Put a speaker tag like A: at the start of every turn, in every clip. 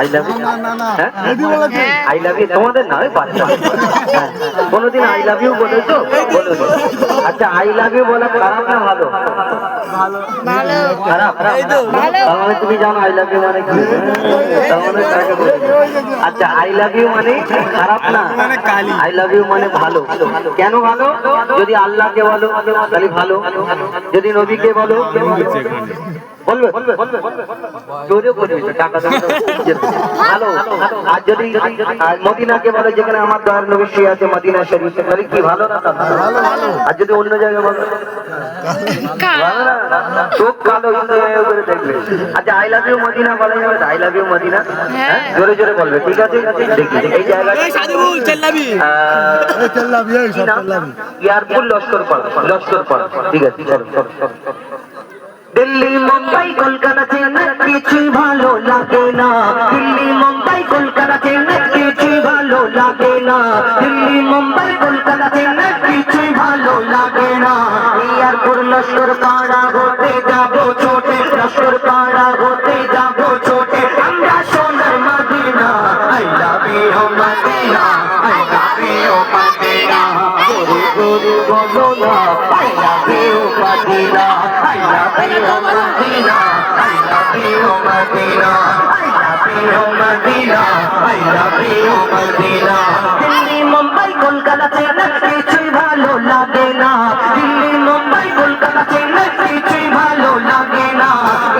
A: I love you, I love you তোমাদের না, ওই বাচ্চা কোনোদিন আই লাভ ইউ বলেছো? বলো। আচ্ছা আই লাভ ইউ বলা খারাপ না ভালো? খারাপ। তার মানে তুমি জানো আই লাভ ইউ মানে কি? তার মানে কাকে বলে? আচ্ছা আই লাভ ইউ মানে খারাপ না, আই লাভ ইউ মানে ভালো। কেন ভালো? যদি আল্লাহকে বলো তাহলে ভালো, যদি নবীকে বলো বলবে জোরে বলবে টাকা ভালো। আর যদি মদিনাকে বলে যেখানে আমার দয়ার নবী শুয়ে আছে মদিনা শরীফ, তাহলে কি ভালো না? আর যদি অন্য জায়গায় বলো চোখ কালো করে দেখবে। আচ্ছা আই লাভ ইউ মদিনা বলা যাবে? আই লাভ ইউ মদিনা জোরে জোরে বলবে, ঠিক আছে? দেখি এই জায়গায় এয়ারপোর্ট লস্কর, ঠিক আছে। দিল্লি মুম্বাই কলকাতা চেন্নাই কিছুই ভালো লাগে না, দিল্লি মুম্বাই কলকাতা চেন্নাই কিছুই ভালো লাগে না, দিল্লি মুম্বাই কলকাতা চেন্নাই কিছুই ভালো লাগে না। এয়ারপোর্ট লস্কর পাড়া হতে যাবো ছোটে, লস্কর পাড়া হতে যাবো ছোটে, আমরা সোনার Medina. I love you Medina, I love you Medina, গোরে গোরে বলো না I love you Medina, I love you Medina, I love you Medina, I love you Medina, I love you Medina. Delhi Mumbai Kolkata Chennai কিছুই ভালো লাগে না, দিল্লি মুম্বাই কলকাতা চেন্নাই কিছুই ভালো লাগে না।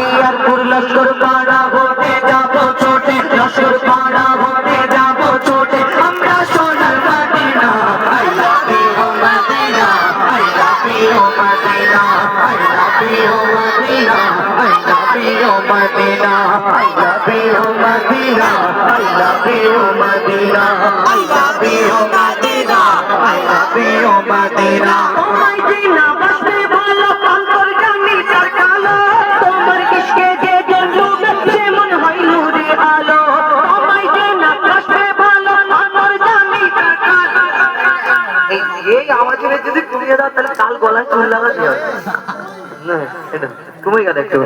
A: এয়ারপোর্ট লস্কর পাড়া হতে যাবো ছোটে, লস্কর পাড়া হতে যাবো ছোটে, আমরা সোনার Medina. I love you Medina, I love you Medina, I love you Medina, I love you Medina, I love you Medina, I love you Medina, I love you Medina, I love you Medina. তোমায় জিনা বসতে ভালো অন্তর জানি তার কালো, তোমার ইশকে যে জন্মে সে মন হয় নূরে আলো, তোমায় জিনা বসতে ভালো অন্তর জানি তার কালো। এই আওয়াজে যদি কমিয়ে দাও তাহলে কাল গলায় চুল লাগাতে হবে না, এটা কমে গেল একটু।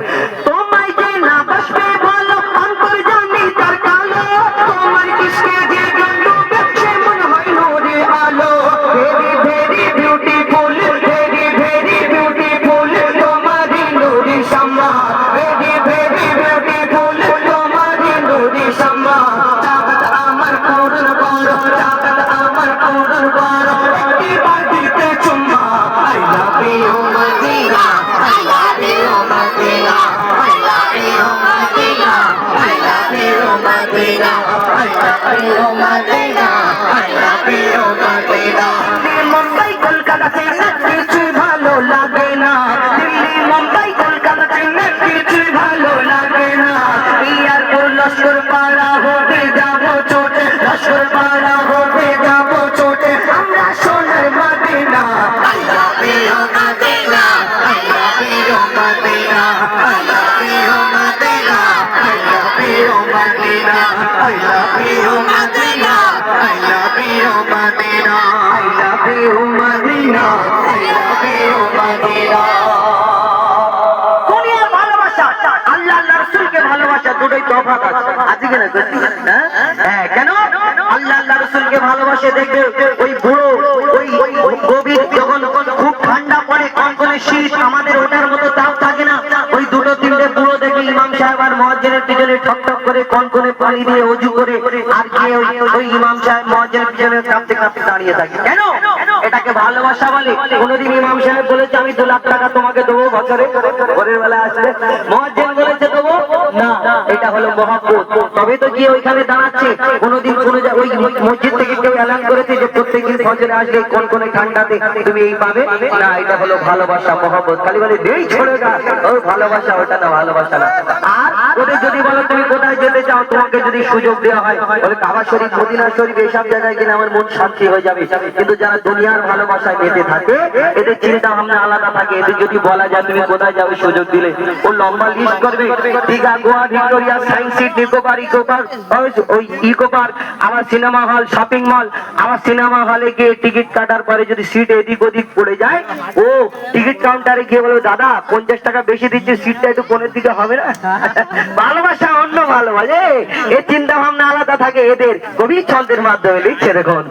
A: তোমায় জিনা বসতে ভালো অন্তর জানি তার কালো, তোমার ইশকে যে জন্মে সে মন হয় নূরে আলো। Very very beautiful, very very beautiful, তোমারি নূরি শামা, ভেরি ভেরি বিউটিফুল, তোমারি নূরি শামা। চাঁদ আমার পূরণ করো, চাঁদ আমার পূরণ করো, একবার দিতে চুম্মা। I love you Medina, I love you Medina, I love you Medina, I love you Medina, I love you Medina, I love you Medina. Delhi Mumbai Kolkata Chennai কিছুই ভালো লাগে না, দিল্লি মুম্বাই কলকাতা চেন্নাই কিছুই ভালো লাগে না। এয়ারপোর্ট লস্কর পাড়া হতে যাবো ছোটে, লস্কর পাড়া হতে যাবো ছোটে, আমরা সোনার Medina. I love you Medina, I love you Medina, I love you Medina, I love you Medina, I love you Medina, I love you Medina, I love you Medina, I love you Medina. দুনিয়ার ভালোবাসা আল্লাহ আল্লাহ রাসূলকে ভালোবাসা দুটোই তফাৎ আছে, আছে কিনা? হ্যাঁ, কেন? আল্লাহ আল্লাহ রাসূলকে ভালোবাসে দেখবে ওই বুড়ো ওই গভীর যখন খুব ঠান্ডা পড়ে কনকনে শীত, আমাদের ওটার মতো তাপ থাকে না, ওই দুটো তিনটে বুড়ো দেখে ইমাম সাহেব আর মুয়াজ্জিনের পিছনে ঠক ঠক করে কনকনে পানি দিয়ে ওযু করে আর গিয়ে ওই ইমাম সাহেব মুয়াজ্জিনের পিছনে কাঁপতে কাঁপতে দাঁড়িয়ে থাকে। কেন? এটাকে ভালোবাসা বলে। কোনদিন ইমাম সাহেব বলেছে আমি 2 লাখ টাকা তোমাকে দেবো বছরে, ভোরের বেলা আসলে মুয়াজ্জিন বলেছে দেবো না, এটা হলো মহব্বত। তবে তো গিয়ে ওইখানে দাঁড়াচ্ছে। কোনদিন কোন ওই মসজিদ থেকে কেউ এলান করেছে যে প্রত্যেকদিন ফজরে আসলে কনকনে ঠান্ডাতে তুমি এই পাবে না, এটা হলো ভালোবাসা মহব্বত। খালি বলে দেই ছোড়ে গা, ও ভালোবাসা, ওটা না ভালোবাসা না। আর ওদের যদি বলো তুমি কোথায় যেতে চাও, তোমাকে যদি সুযোগ দেওয়া হয় বলে কাবা শরীফ, মদিনা শরীফ, এইসব জায়গায় কিনা আমার মন শান্তি হয়ে যাবে। কিন্তু যারা দুনিয়ার ভালোবাসায় মেতে থাকে এদের চিন্তা ভাবনা আলাদা থাকে। এদের যদি বলা যায় তুমি কোথায় যাবে সুযোগ দিলে, ও লম্বা লিস্ট করবে, Digha, Goa, Victoria, science city, Nicco park, eco park, আমার সিনেমা হল, শপিং মল। আমার সিনেমা হলে গিয়ে টিকিট কাটার পরে যদি সিট এদিক ওদিক পড়ে যায়, ও টিকিট কাউন্টারে গিয়ে বলবে দাদা 50 টাকা বেশি দিচ্ছে, সিটটা একটু কোণের দিকে হবে না? ভালোবাসা অন্য ভালোবাসে, এই চিন্তা ভাবনা আলাদা থাকে এদের। কবি ছন্দের মাধ্যমে লিখছে দেখুন,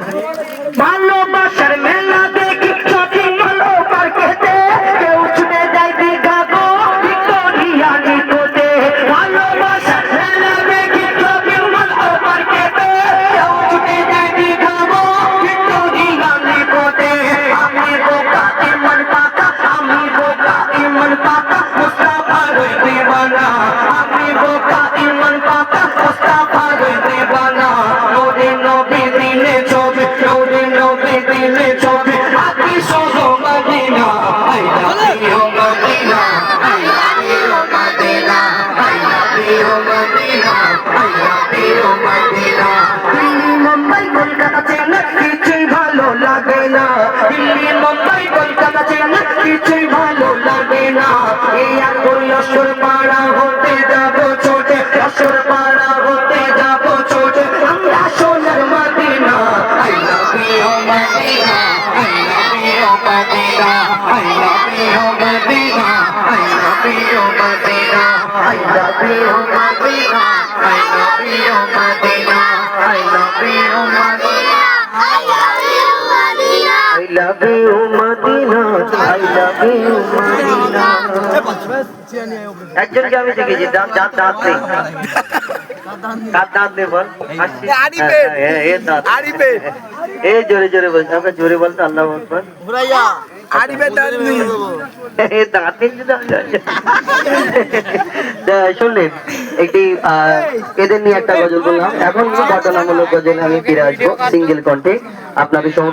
A: ভালোবাসার মেলা দেখি শপিং মল ও পার্কেতে, কেউ ছুটে যায় দীঘা গো ভিক্টোরিয়া নিকোতে। ভালোবাসার মেলা দেখি শপিং মল ও পার্কেতে, কেউ ছুটে যায় দীঘা গো ভিক্টোরিয়া নিকোতে। আমি বোকা ইমন পাকা, আমি বোকা ইমন পাকা, মুস্তাফার দিওয়ানা। আমি বোকা ইমন পাকা, মুস্তাফার দিওয়ানা। নূরে নবী দিলে ছবি, নূরে নবী দিলে ছবি, আকি সোজো Medina. I love you Medina, I love you Medina, I love you Medina, I love you Medina. Delhi Mumbai Kolkata Chennai কিছুই ভালো লাগে না, দিল্লি মুম্বাই কলকাতা চেন্নাই কিছুই ভালো লাগে না। এই আর কৈলাসর পাড়া হতে যাবো ছোটে, যশোর পাড়া হতে যাবো ছোটে, আমরা সোনার Medina. I love you Medina, I love you Medina, I love you Medina, I love you Medina, I love you Medina, I love you Medina, I love you Medina, I love you Madina, I love you Madina। একজনকে আমি দেখেছি দাঁত নেই, দাঁত নেই বল, এই জোরে জোরে বলছে, আমরা জোরে বলতো আল্লাহ আকবার। শুনলেন একটি এদের নিয়ে একটা গজল বললাম। এখন ঘটনামূলক গজল আমি ফিরে আসবো সিঙ্গেল কণ্ঠে আপনাদের সঙ্গে।